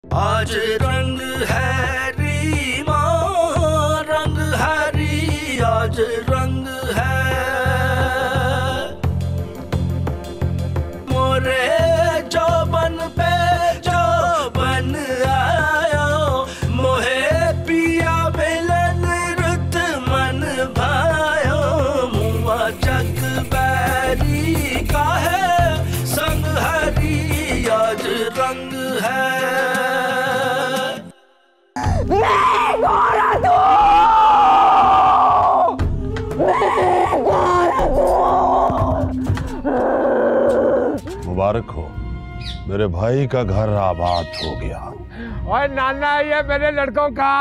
आज रंग है रीमा, रंग है री, आज रंग है मोरे चौबन पे चौबन आयो, मोहे पिया मिलन रुत मन भायो, मुआ चक बैरी का है संग हरी, आज रंग है। मुबारक हो, मेरे भाई का घर आबाद हो गया। और नाना ये मेरे लड़कों का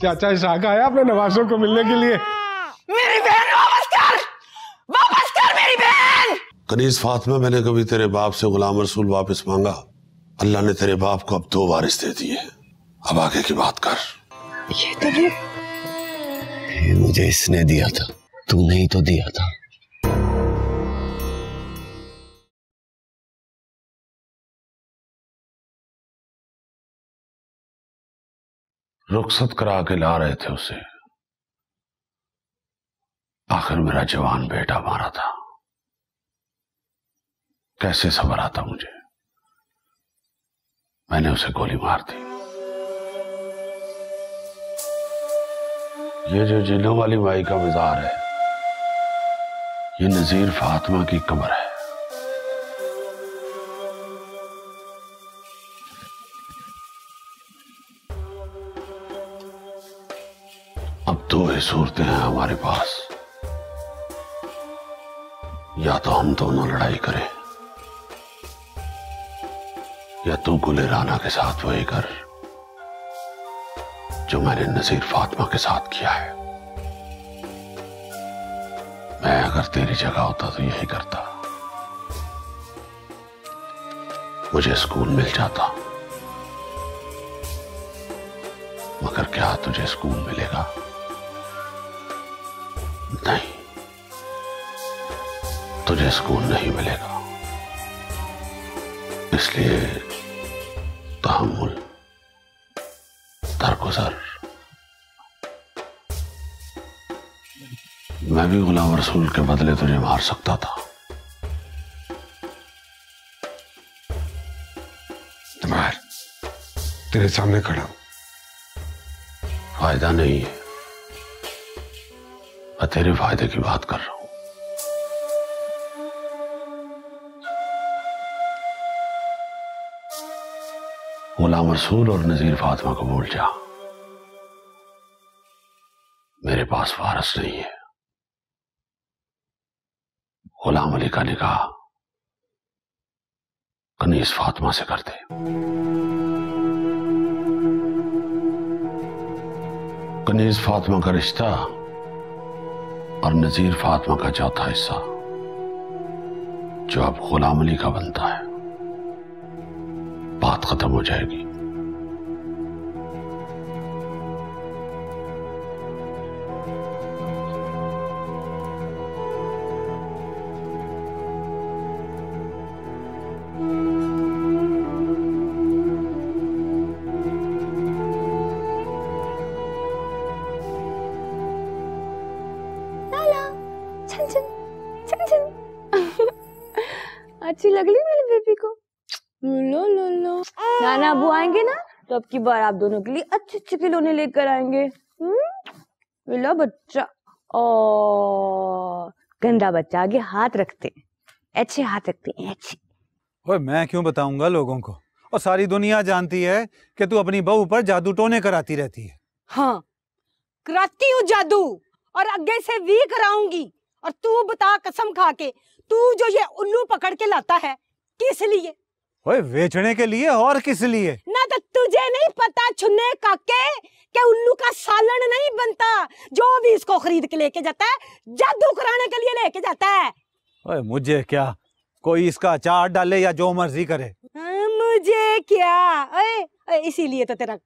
चाचा शाह आया अपने नवाजों को मिलने के लिए। मेरी बहन वापस कर मेरी बहन। कनीज फातिमा, मैंने कभी तेरे बाप से गुलाम रसूल वापस मांगा? अल्लाह ने तेरे बाप को अब 2 वारिस दे दिए। अब आगे की बात कर। ये तो नहीं, ये मुझे इसने दिया था, तूने ही तो दिया था। रुखसत करा के ला रहे थे उसे, आखिर मेरा जवान बेटा मारा था। कैसे सब्र आता मुझे, मैंने उसे गोली मार दी। ये जो जिन्नों वाली माई का मजार है, ये नजीर फातिमा की कब्र है। अब 2 ही सूरतें हैं हमारे पास, या तो हम दोनों लड़ाई करें, या तू गुले राना के साथ वही कर जो मैंने नजीर फातिमा के साथ किया है। मैं अगर तेरी जगह होता तो यही करता। मुझे स्कूल मिल जाता, मगर क्या तुझे स्कूल मिलेगा? नहीं, तुझे स्कूल नहीं मिलेगा। इसलिए तहम्मुल, दरगुजर। मैं भी गुलाम रसूल के बदले तुझे मार सकता था। तुम्हार तेरे सामने खड़ा हूं। फायदा नहीं है, मैं तेरे फायदे की बात कर रहा हूं। गुलाम रसूल और नजीर फातिमा को भूल जा। मेरे पास वारिस नहीं है। गुलाम अली का निकाह कनीज फातिमा से कर दे। कनीज फातिमा का रिश्ता और नजीर फातिमा का चौथा हिस्सा, जो अब गुलाम अली का बनता है, बात खत्म हो जाएगी। अच्छी लग रही मेरी बेबी को। लो लो लो, नाना अबू आएंगे ना तो अब की बार आप दोनों के लिए अच्छे अच्छे खिलौने लेकर आएंगे। मिला बच्चा, ओ गंदा बच्चा आगे हाथ रखते हैं, अच्छे हाथ रखते हैं अच्छे। ओए मैं क्यों बताऊंगा लोगों को, और सारी दुनिया जानती है कि तू अपनी बहू पर जादू टोने कराती रहती है। हाँ कराती हूँ जादू, और आगे से भी कराऊंगी। और तू बता कसम खा के, तू जो ये उल्लू पकड़ के लाता है किस लिए? ओए बेचने के लिए, और किस लिए? ना तो तुझे नहीं पता छुन्ने काके कि उल्लू का सालन नहीं बनता। जो भी इसको खरीद के लेके जाता है जादू कराने के लिए लेके जाता है। ओए मुझे क्या, कोई इसका अचार डाले या जो मर्जी करे। मुझे क्या, इसीलिए तो तेरा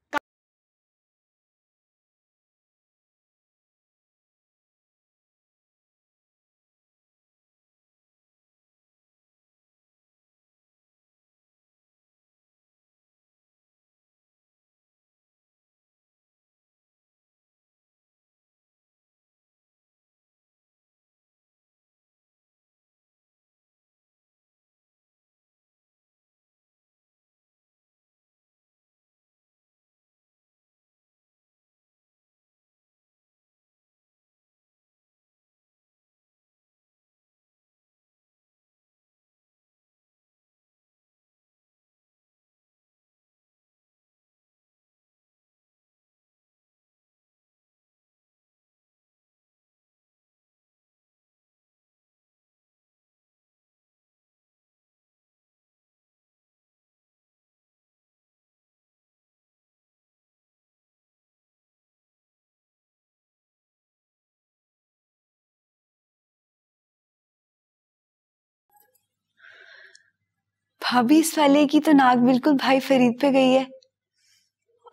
भाभी इस वाले की तो नाक बिल्कुल भाई फरीद पे गई है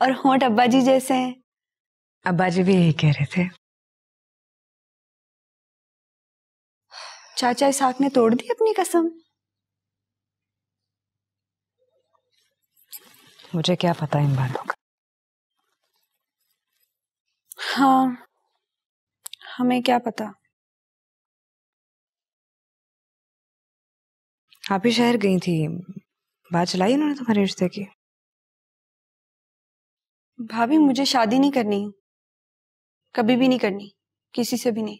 और होंठ अब्बा जी जैसे हैं। अब्बा जी भी यही कह रहे थे। चाचा इसाक ने तोड़ दी अपनी कसम। मुझे क्या पता इन बातों का। हाँ, हमें क्या पता। आप ही शहर गई थी, बात चलाई उन्होंने तुम्हारे रिश्ते की? भाभी मुझे शादी नहीं करनी, कभी भी नहीं करनी, किसी से भी नहीं।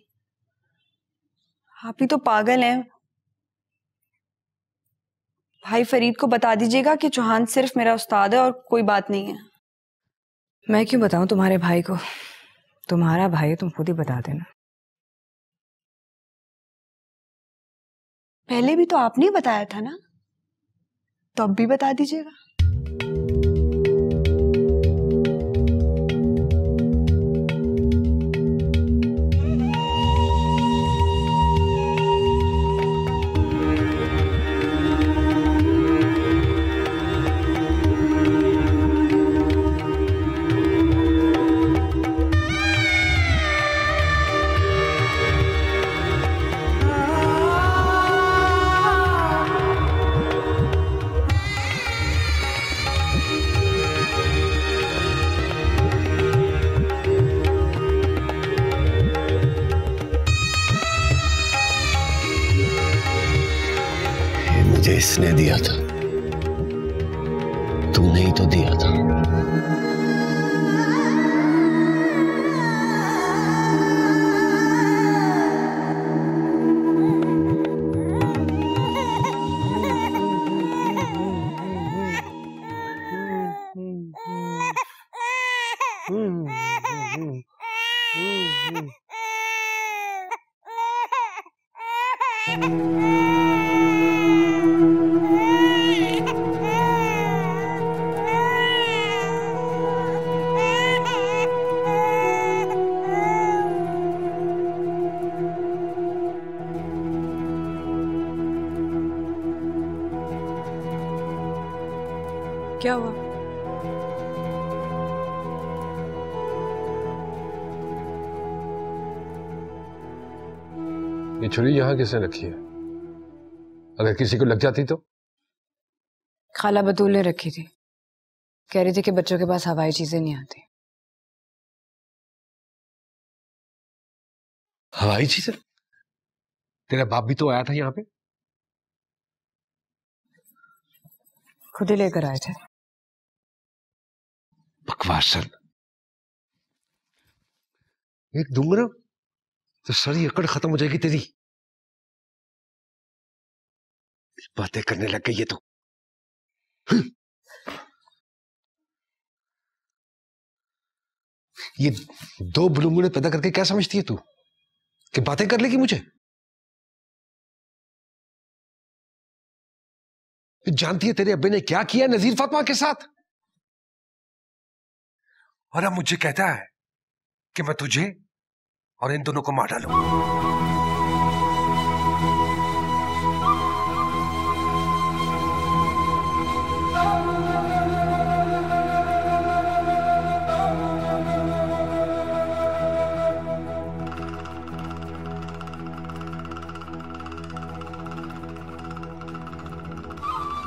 आप ही तो पागल हैं। भाई फरीद को बता दीजिएगा कि चौहान सिर्फ मेरा उस्ताद है और कोई बात नहीं है। मैं क्यों बताऊं तुम्हारे भाई को? तुम्हारा भाई है, तुम खुद ही बता देना। पहले भी तो आपने ही बताया था ना, तो अब भी बता दीजिएगा। मुझे इसने दिया था, तूने ही तो दिया था। क्या हुआ? ये छुरी यहाँ किसने रखी है? अगर किसी को लग जाती तो? खाला बतूल ने रखी थी, कह रही थी कि बच्चों के पास हवाई चीजें नहीं आती। हवाई चीजें? तेरा बाप भी तो आया था यहाँ पे। खुद ही लेकर आए थे। बकवास सर, एक दूंगा तो सारी अकड़ खत्म हो जाएगी तेरी। बातें करने लग गई है तो। ये दो बुलबुलें पैदा करके क्या समझती है तू कि बातें कर लेगी मुझे? जानती है तेरे अब्बे ने क्या किया नजीर फातिमा के साथ? और अब मुझे कहता है कि मैं तुझे और इन दोनों को मार डालूं।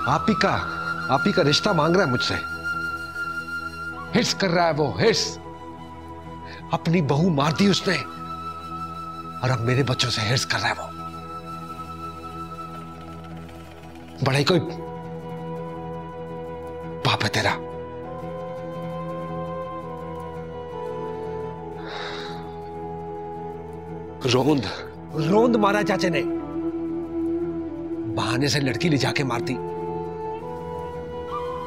आप ही का रिश्ता मांग रहा है मुझसे। हिर्स कर रहा है वो, हिर्स। अपनी बहू मार दी उसने और अब मेरे बच्चों से हिर्स कर रहा है वो। बड़ा ही कोई बाप है तेरा। रोंद रोंद मारा चाचे ने, बहाने से लड़की ले जाके मारती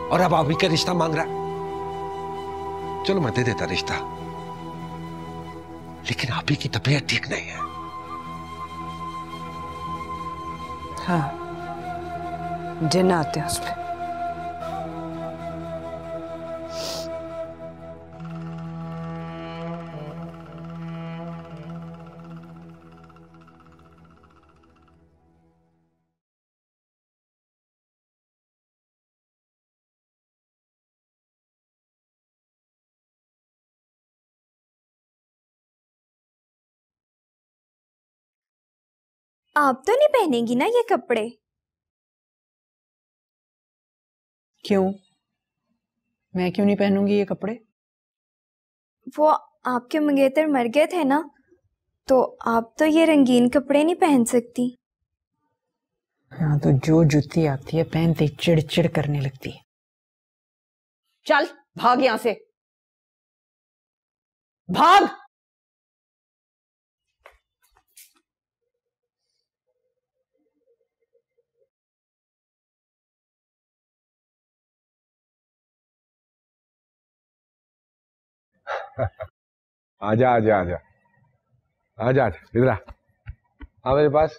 और अब आप ही का रिश्ता मांग रहा है। चलो मैं दे देता रिश्ता, लेकिन आप ही की तबीयत ठीक नहीं है। हाँ, जिन आते हैं उसमें। आप तो नहीं पहनेंगी ना ये कपड़े? क्यों? मैं क्यों नहीं पहनूंगी ये कपड़े? वो आपके मंगेतर मर गए थे ना, तो आप तो ये रंगीन कपड़े नहीं पहन सकती। हाँ, तो जो जुत्ती आती है पहनते ही चिड़चिड़ करने लगती है। चल भाग यहां से, भाग। आजा आजा आजा आजा आजा, इधर आ मेरे पास।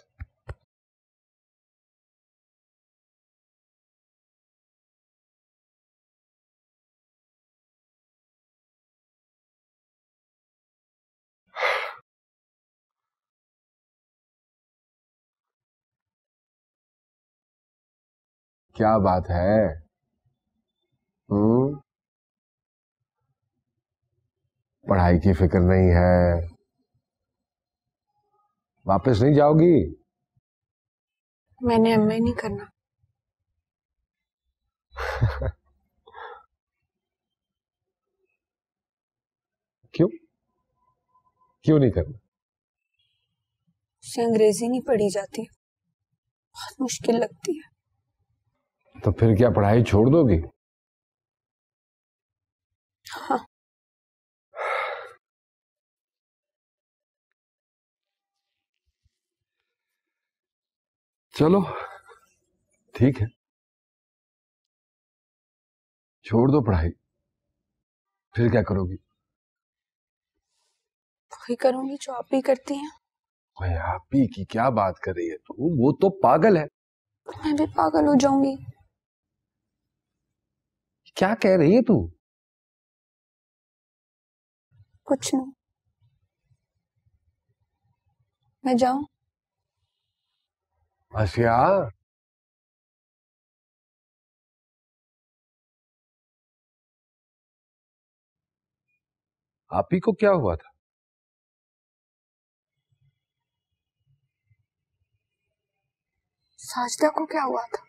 क्या बात है? पढ़ाई की फिक्र नहीं है? वापस नहीं जाओगी? मैंने एमए नहीं करना। क्यों? क्यों नहीं करना? उसे अंग्रेजी नहीं पढ़ी जाती, बहुत मुश्किल लगती है। तो फिर क्या पढ़ाई छोड़ दोगी? हाँ। चलो ठीक है, छोड़ दो पढ़ाई। फिर क्या करोगी? वही करूंगी जो आप भी करती हैं। भाई आप ही की क्या बात कर रही है तू? वो तो पागल है। मैं भी पागल हो जाऊंगी। क्या कह रही है तू? कुछ नहीं। मैं जाऊं? आसिया, आप ही को क्या हुआ था? साजिदा को क्या हुआ था?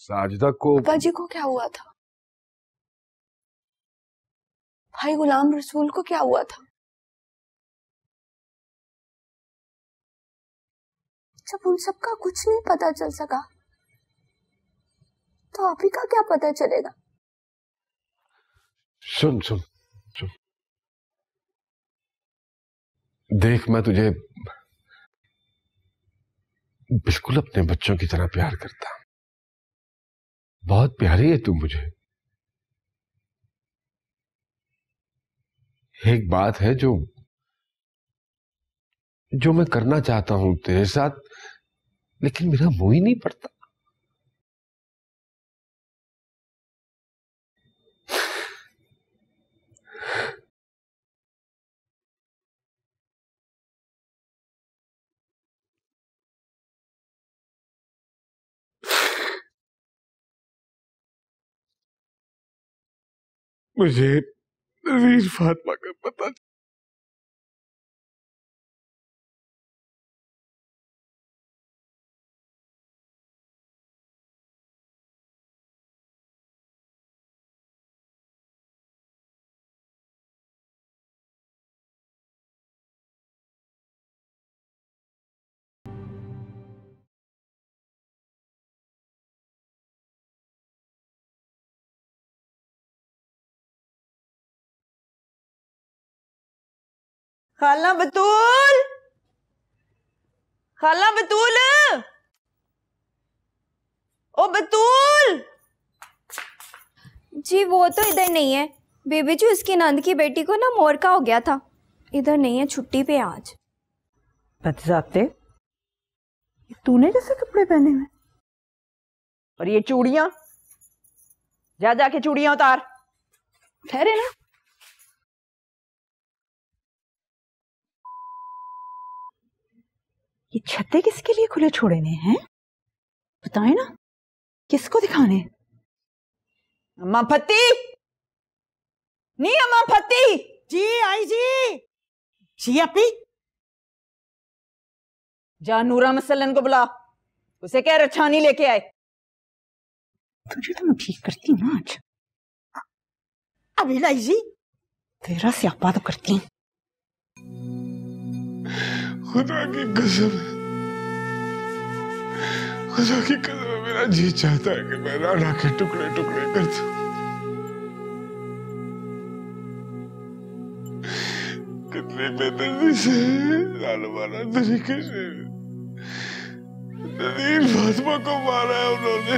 साजिदा को? पापा जी को क्या हुआ था? भाई गुलाम रसूल को क्या हुआ था? जब उन सबका कुछ नहीं पता चल सका, तो आप ही का क्या पता चलेगा? सुन सुन सुन, देख मैं तुझे बिल्कुल अपने बच्चों की तरह प्यार करता। बहुत प्यारी है तू मुझे। एक बात है जो मैं करना चाहता हूं तेरे साथ, लेकिन मेरा मुंह ही नहीं पड़ता। मुझे रीर फातिमा का पता। खाला बतूल, खाला बतूल, ओ बतूल। जी वो तो इधर नहीं है। बेबी जी उसकी नंद की बेटी को ना मोरका हो गया था, इधर नहीं है, छुट्टी पे आज। बदजाते, तूने जैसे कपड़े पहने हुए, और ये चूड़ियां, जा जाके चूड़ियां उतार। ठहरे ना। ये छत्ते किसके लिए खुले छोड़े ने हैं? बताए ना, किसको दिखाने? अम्मा फत्ती, नहीं अम्मा फत्ती। जी आई जी अपी। जा नूरा मसलन को बुला, उसे कह रछानी लेके आए। तुझे तो मैं ठीक करती हूँ ना आज। अभी लाई जी, तेरा स्यापा तो करती हूँ। खुदा की कसम, खुदा की कसम, मेरा जी चाहता है कि मैं राना के टुकड़े टुकड़े कर दूं। कितनी बेदर्दी से, जालिमाना तरीके से नदीर फातिमा को मारा है उन्होंने।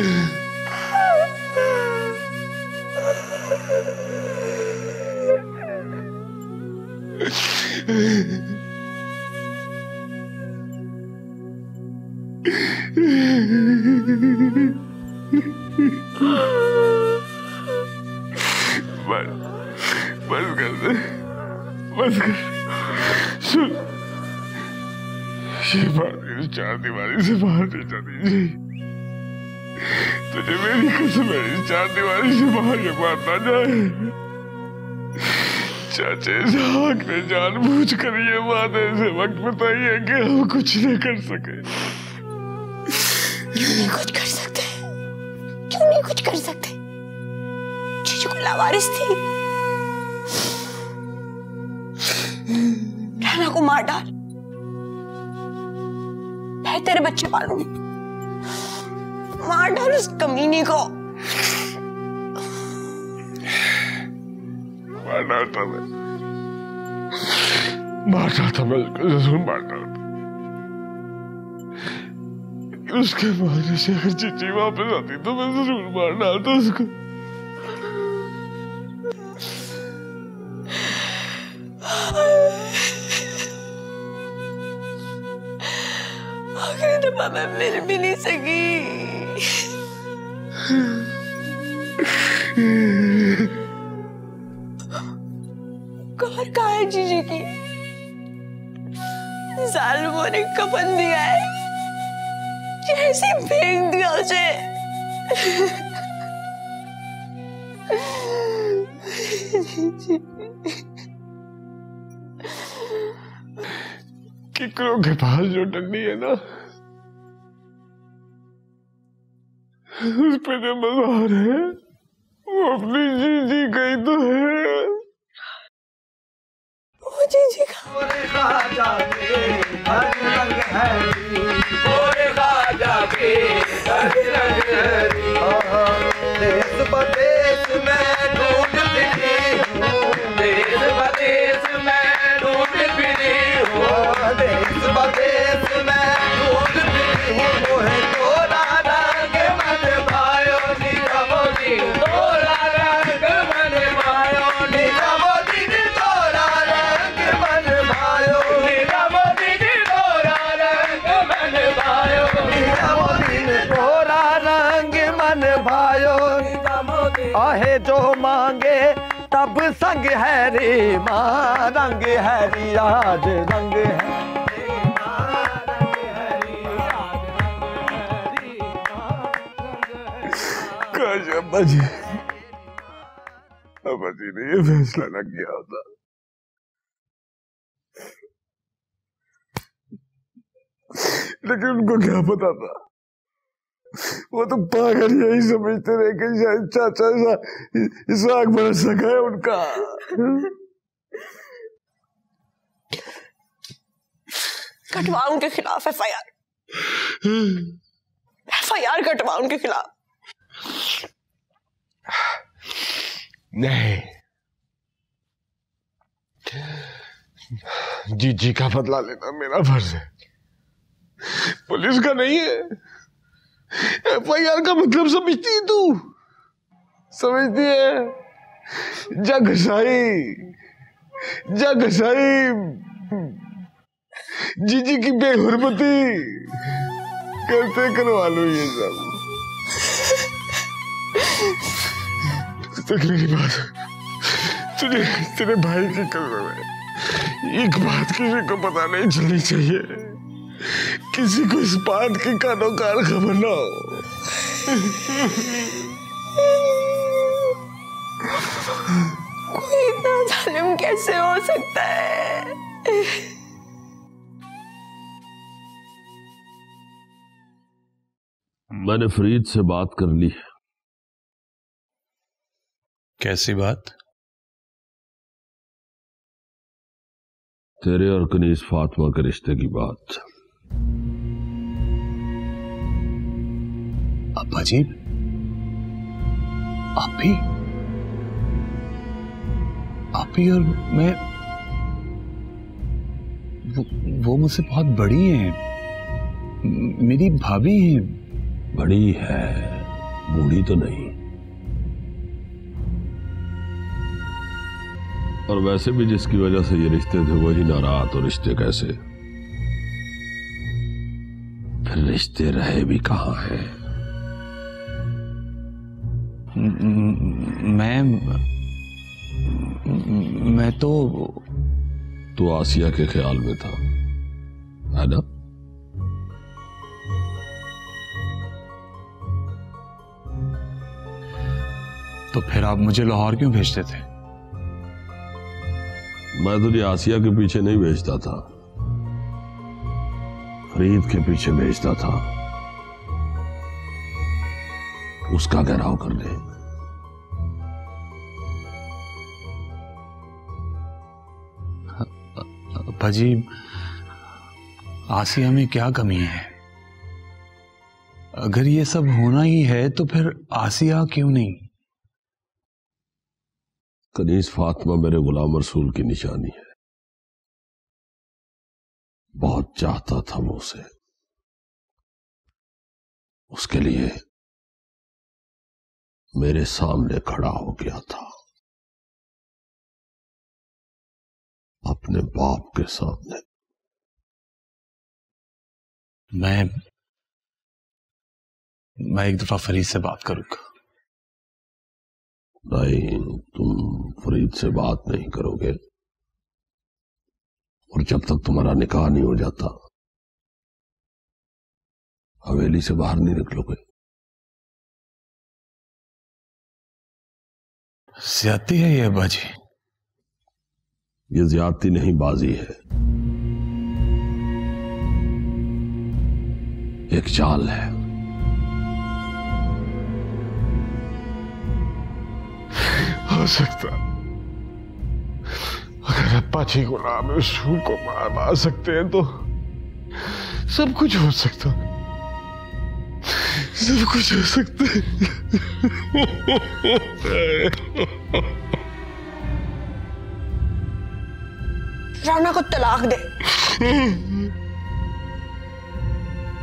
बस कर दे, बस कर। सुन, ये बात मेरी चार दीवारी से बाहर नहीं जानी चाहिए। तुझे मेरी कसम है, इस चार दीवारी से बाहर ये बात ना जाए। चाचे साहब ने जानबूझ कर ये वादे से वक्त बताइए कि हम कुछ नहीं कर सके। क्यों नहीं कुछ कर सकते? क्यों नहीं कुछ कर सकते? जीजू को लावारिस थी, राना को मार डाल, मैं तेरे बच्चे पालूंगी। मार डाल उस कमीने को। मार डालता मैं, मार डालता मैं, जरूर मार डालता। उसके मारने से अगर चीची वापस आती तो मैं जरूर मार डालता उसको। आखिरी दफा मैं मिल भी नहीं सकी। कार कहाँ है जीजी की? जालिमों ने कफन दिया है, कैसे फेंक दिया उसे। किकरों के पास जो डंडी है ना, उस पे जो मज़ार है वो अपनी जीजी का ही तो है। वो जीजी का। देश बदेश में ढूंढ फिरी हूँ, देश बदेश में ढूंढ फिरी हूँ, देश बदेश में ढूंढ फिरी हूँ। मोहे तोरा रंग मन भायो नीरा मोदी, तोरा रंग मन भायो नीरा मोदी, तोरा रंग मन भायो नीरा मोदी, तोरा रंग मन भायो नीरा मोदी, तोरा रंग मन भायो। आहे जो मांगे तब संग है रे माँ, रंग है रे आज रंग है। काश अब्बा जी ने ये फैसला न किया होता। लेकिन उनको क्या पता था, वो तो पागल यही समझते रहे कि शायद चाचा इसहाक बरस सका है उनका। कटवा उनके खिलाफ एफआईआर, एफआईआर कटवा उनके खिलाफ। नहीं, जीजी का बदला लेना मेरा फर्ज है, पुलिस का नहीं है। एफआईआर का मतलब समझती है तू? समझती है? जग घसाई जीजी की बेहुरमती करते करवा लो ये सब। तक मेरी बात, तुझे तेरे भाई की कसम है, एक बात किसी को पता नहीं चलनी चाहिए, किसी को इस बात की कानो कार खबर ना हो। कोई इतना जालिम कैसे हो सकता है? मैंने फरीद से बात कर ली है। कैसी बात? तेरे और कनीस फातिमा के रिश्ते की बात। अब्बा जी, आप भी और मैं, वो मुझसे बहुत बड़ी हैं, मेरी भाभी हैं। बड़ी है, बूढ़ी तो नहीं। और वैसे भी जिसकी वजह से ये रिश्ते थे वही नाराज, तो रिश्ते कैसे? फिर रिश्ते रहे भी कहां हैं? मैं तो आसिया के ख्याल में था, है ना? तो फिर आप मुझे लाहौर क्यों भेजते थे? मैं तुझे आसिया के पीछे नहीं भेजता था, फरीद के पीछे भेजता था, उसका घेराव करने। अब्बा जी, आसिया में क्या कमी है? अगर ये सब होना ही है तो फिर आसिया क्यों नहीं? कनीस फातिमा मेरे गुलाम रसूल की निशानी है। बहुत चाहता था वो उसे, उसके लिए मेरे सामने खड़ा हो गया था, अपने बाप के सामने। मैं एक दफा फरीद से बात करूंगा। नहीं, तुम फरीद से बात नहीं करोगे, और जब तक तुम्हारा निकाह नहीं हो जाता हवेली से बाहर नहीं निकलोगे। ज्यादती है ये अब्बा जी। ये ज्यादती नहीं, बाजी है, एक चाल है। हो सकता अगर अब्बा जी गुलाम रसूल को मार सकते हैं तो सब कुछ हो सकता, सब कुछ हो सकता है। राना को तलाक दे,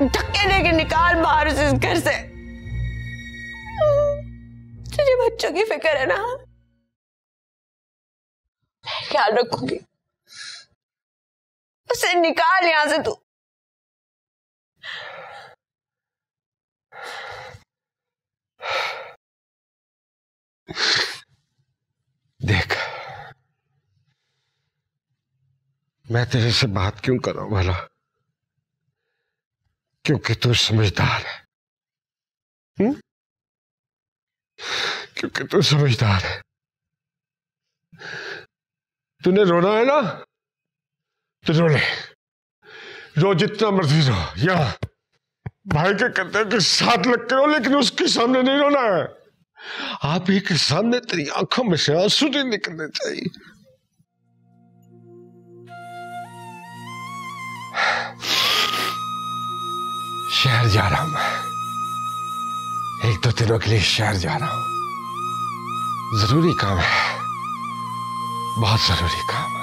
धक्के देके निकाल बाहर उसे इस घर से। तुझे बच्चों की फिक्र है ना? मैं ख्याल रखूंगी, उसे निकाल यहां से तू। देख, मैं तेरे से बात क्यों कर रहा हूं भला? क्योंकि तू समझदार है। क्योंकि तू समझदार है। तूने रोना है ना, तो रो ले, रो जितना मर्जी रो। यहाँ भाई के कंधे के साथ लग के रो, लेकिन उसके सामने नहीं रोना है। आप ही के सामने तेरी आंखों में से आंसू नहीं निकलने चाहिए। शहर जा रहा हूं मैं, 1-2 दिनों के लिए शहर जा रहा हूं। जरूरी काम है, बहुत जरूरी काम है।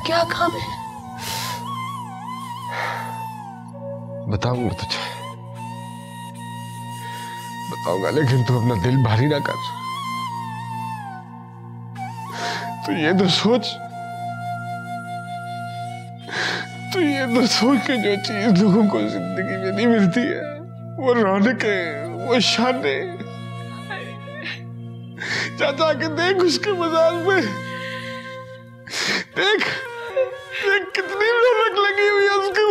क्या काम है? बताऊंगा तुझे, बताऊंगा, लेकिन तू अपना दिल भारी ना कर। तू ये तो सोच, तो ये तो सोच के जो चीज लोगों को जिंदगी में नहीं मिलती है, वो रौनकें, वो शाने। चाचा के देख उसके मजाक में, देख देख कितनी रौनक लगी हुई है उसके।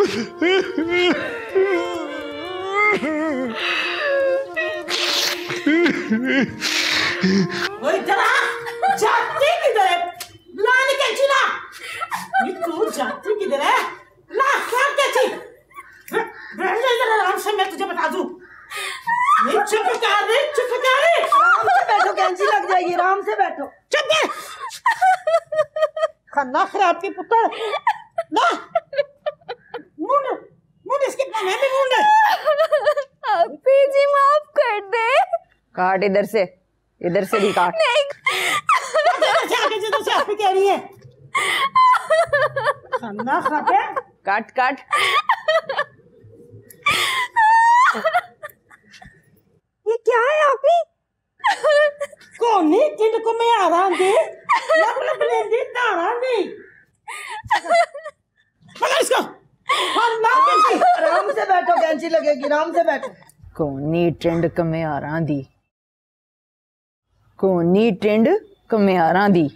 इधर आ, जाती किधर है? ला नी कैंची ला। ये तू जाती किधर है? ला क्या कैंची? बैठ जा इधर आराम से, मैं तुझे बता दूं। नहीं चुप कर रे, चुप कर रे। आराम से बैठो, कैंची लग जाएगी, आराम से बैठो। चुप कर। खाना खराब की पुत्र। ला। मुंड इसके पाने में मुंड। आपी जी माफ कर दे। काट इधर से भी काट। नहीं। जिधर से आप कह रही है। खाना खराब है। काट काट। ये क्या है आपी? कोनी टिंड को मैं आराम दे। लब लब लेंदी तारां दी। पकड़ इसको। आराम से बैठो, कैंची लगेगी, आराम से बैठो। कोनी टिंड कम्यारां दी, कोनी टिंड कम्यारां दी।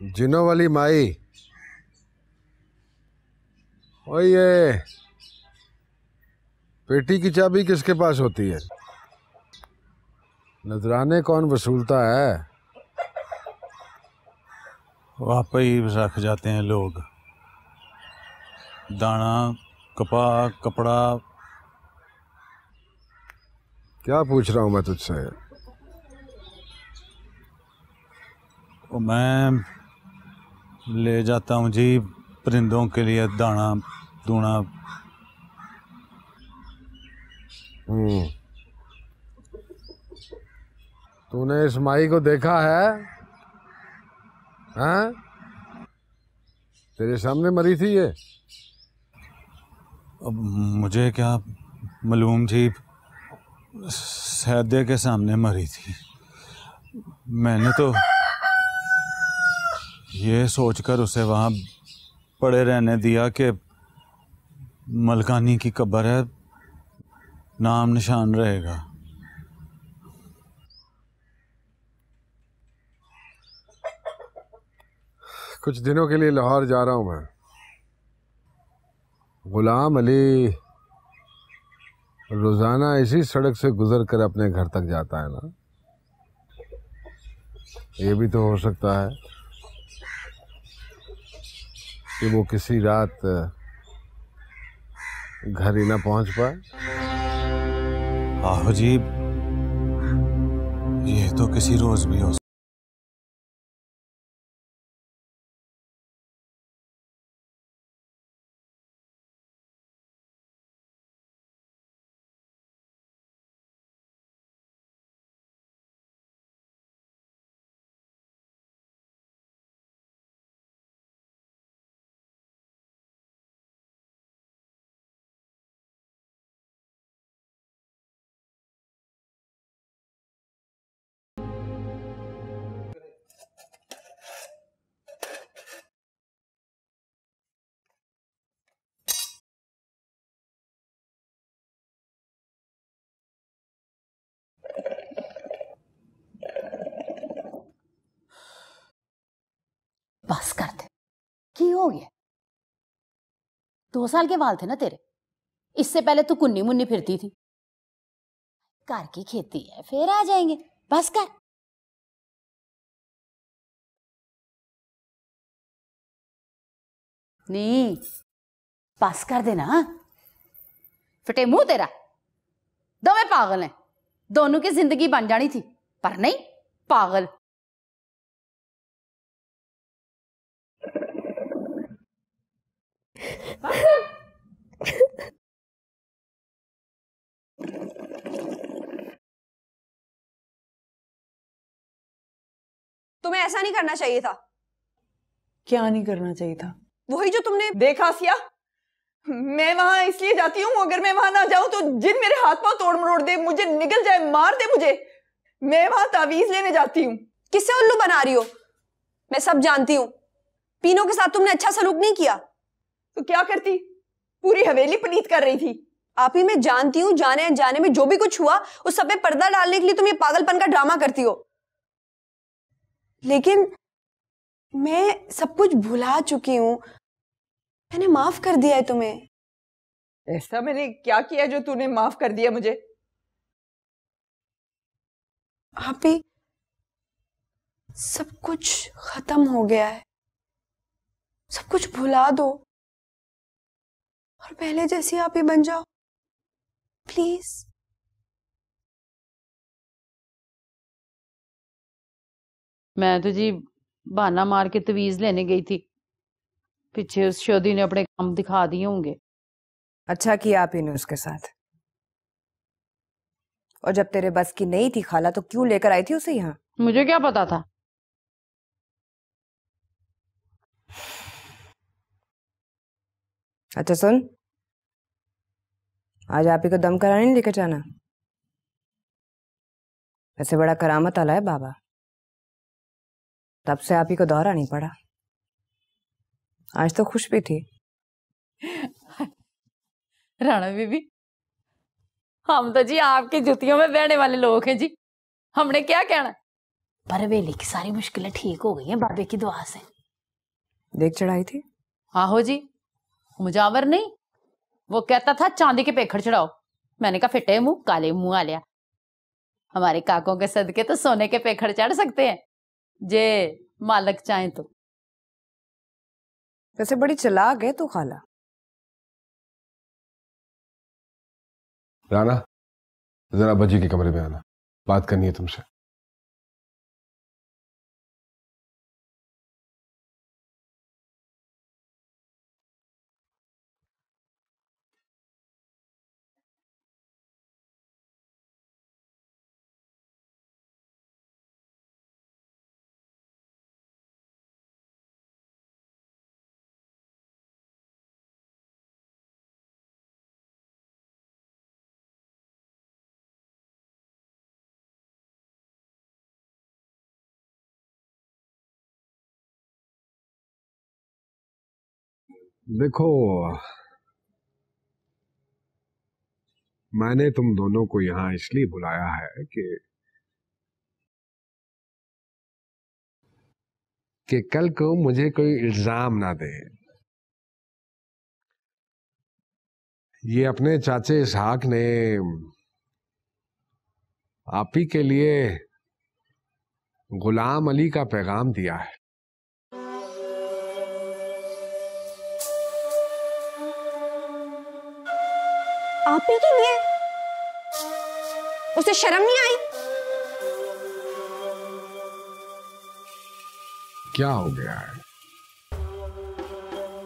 जिनों वाली माई, ओ ये पेटी की चाबी किसके पास होती है? नजराने कौन वसूलता है? वहाँ पे ही रख जाते हैं लोग। दाना, कपड़ा। क्या पूछ रहा हूँ मैं तुझसे? मैं ले जाता हूँ जी परिंदों के लिए दाना दूना। तूने इस माई को देखा है? हाँ? तेरे सामने मरी थी ये? अब मुझे क्या मालूम जी, सैदे के सामने मरी थी। मैंने तो ये सोचकर उसे वहाँ पड़े रहने दिया कि मलकानी की कब्र है, नाम निशान रहेगा। कुछ दिनों के लिए लाहौर जा रहा हूँ मैं। गुलाम अली रोजाना इसी सड़क से गुजर कर अपने घर तक जाता है ना। ये भी तो हो सकता है कि वो किसी रात घर ही ना पहुंच पाए। आहो जी, ये तो किसी रोज भी हो। बस कर दे, की हो गया? 2 साल के बाल थे ना तेरे, इससे पहले तू कुन्नी मुन्नी फिरती थी। घर की खेती है, फिर आ जाएंगे। बस कर। नहीं, बस कर देना। फटे मुंह तेरा। दोवें पागल हैं, दोनों की जिंदगी बन जानी थी, पर नहीं, पागल। तुम्हें ऐसा नहीं करना चाहिए था। क्या नहीं करना चाहिए था? वही जो तुमने देखा सिया। मैं वहां इसलिए जाती हूँ, अगर मैं वहां ना जाऊं तो जिन मेरे हाथ पांव तोड़ मरोड़ दे, मुझे निगल जाए, मार दे मुझे। मैं वहां तावीज लेने जाती हूँ। किससे उल्लू बना रही हो? मैं सब जानती हूँ। पीनों के साथ तुमने अच्छा सलूक नहीं किया तो क्या करती? पूरी हवेली पलीत कर रही थी। आप ही मैं जानती हूँ, जाने अनजाने में जो भी कुछ हुआ उस सब पे पर्दा डालने के लिए तुम ये पागलपन का ड्रामा करती हो। लेकिन मैं सब कुछ भुला चुकी हूं। मैंने माफ कर दिया है तुम्हें। ऐसा मैंने क्या किया जो तूने माफ कर दिया मुझे? आप ही सब कुछ खत्म हो गया है, सब कुछ भुला दो और पहले जैसी आप ही बन जाओ प्लीज। मैं तो जी बहाना मार के तवीज लेने गई थी, पीछे उस शोधी ने अपने काम दिखा दिए होंगे। अच्छा किया आप ही ने उसके साथ। और जब तेरे बस की नहीं थी खाला तो क्यों लेकर आई थी उसे यहाँ? मुझे क्या पता था। अच्छा सुन, आज आप ही को दम कराने नहीं लेकर जाना। वैसे बड़ा करामत वाला है बाबा, तब से आप ही को दौरा नहीं पड़ा। आज तो खुश भी थी। राणा बीबी, हम तो जी आपकी जुतियों में बहने वाले लोग हैं जी, हमने क्या कहना। पर हवेली की सारी मुश्किलें ठीक हो गई हैं बाबे की दुआ से। देख चढ़ाई थी? आहो जी, मुजावर नहीं, वो कहता था चांदी के पेखड़ चढ़ाओ। मैंने कहा फिटे मुंह काले मुंह आ लिया। हमारे काकों के सदके तो सोने के पेखड़ चढ़ सकते हैं, जे मालक चाहे तो। वैसे बड़ी चालाक है तू खाला। राना, जरा बजी के कमरे में आना, बात करनी है तुमसे। देखो, मैंने तुम दोनों को यहां इसलिए बुलाया है कि कल को मुझे कोई इल्जाम ना दे। ये अपने चाचे इसहाक ने आप ही के लिए गुलाम अली का पैगाम दिया है। आप ही के लिए? उसे शर्म नहीं आई? क्या हो गया है?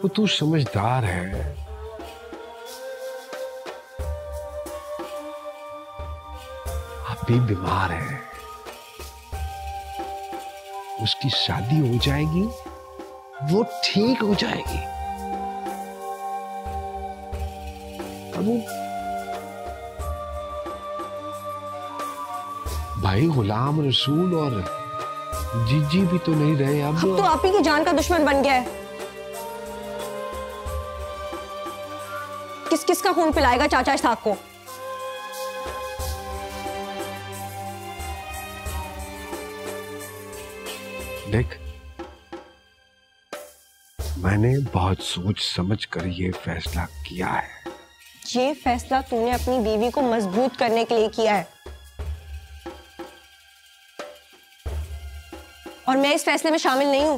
वो तू समझदार है, आप भी बीमार है, उसकी शादी हो जाएगी, वो ठीक हो जाएगी। अब भाई गुलाम रसूल और जीजी भी तो नहीं रहे। अब तो आप ही की जान का दुश्मन बन गया है। किस किस का खून पिलाएगा चाचा इसहाक को? देख, मैंने बहुत सोच समझ कर ये फैसला किया है। ये फैसला तूने अपनी बीवी को मजबूत करने के लिए किया है और मैं इस फैसले में शामिल नहीं हूं।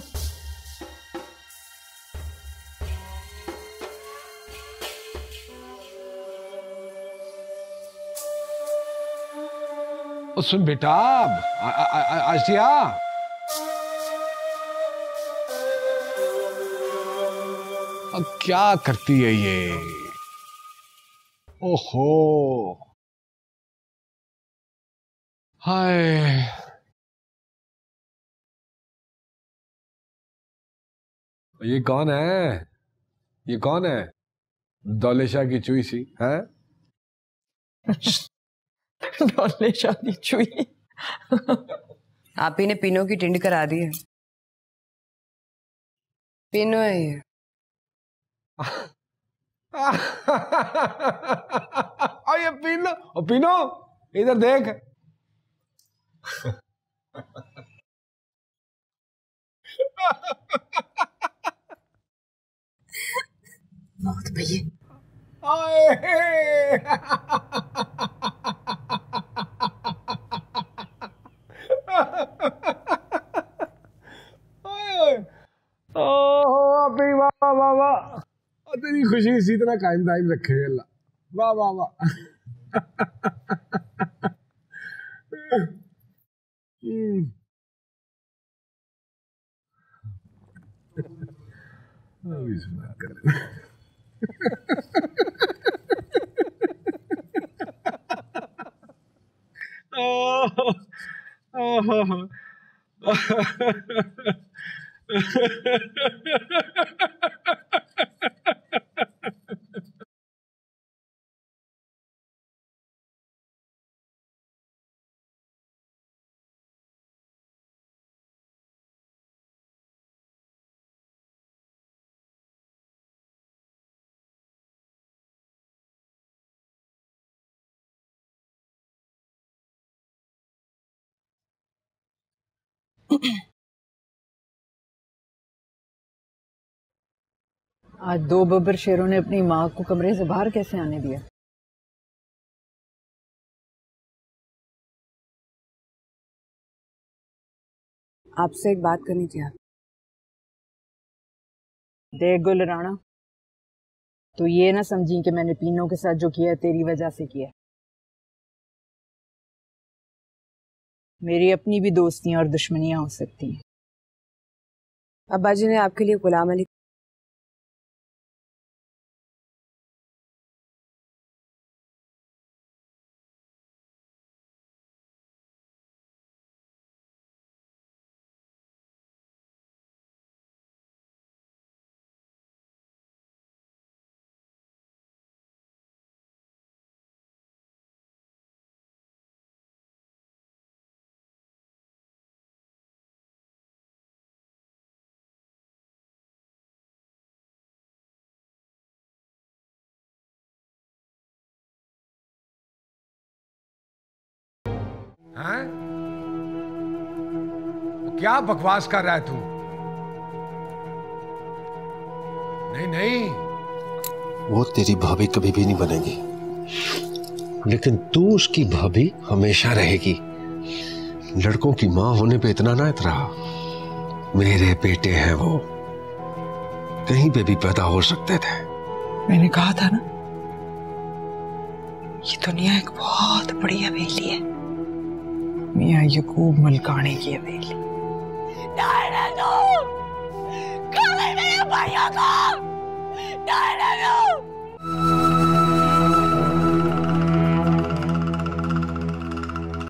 सुन बेटा, आसिया, अब क्या करती है ये? ओहो, हाय, ये कौन है? ये कौन है? दौलेशा की चुई सी है? दौलेशा की चुई। आप ही ने पिनो की टिंड करा दी है। पिनो है ये। ये पिनो, पिनो इधर देख। बहुत भैया, अभी वाह वाह वाह, तेरी खुशी इसी तरह कायम दायम रखे अल्लाह। वाह वाह वाह। आज दो बब्बर शेरों ने अपनी माँ को कमरे से बाहर कैसे आने दिया? आपसे एक बात करनी थी। आप देख गुल राणा, तो ये ना समझी कि मैंने पीनों के साथ जो किया है तेरी वजह से किया है। मेरी अपनी भी दोस्तियां और दुश्मनियां हो सकती हैं। अब्बा जी ने आपके लिए गुलाम अली हाँ? क्या बकवास कर रहा है तू? नहीं नहीं, वो तेरी भाभी कभी भी नहीं बनेगी, लेकिन तू उसकी भाभी हमेशा रहेगी। लड़कों की माँ होने पे इतना ना इतरा। मेरे बेटे हैं वो, कहीं पे भी पैदा हो सकते थे। मैंने कहा था ना, ये दुनिया एक बहुत बड़ी हवेली है, मियां यकूब मलकाने की हवेली। मेरे भाइयों को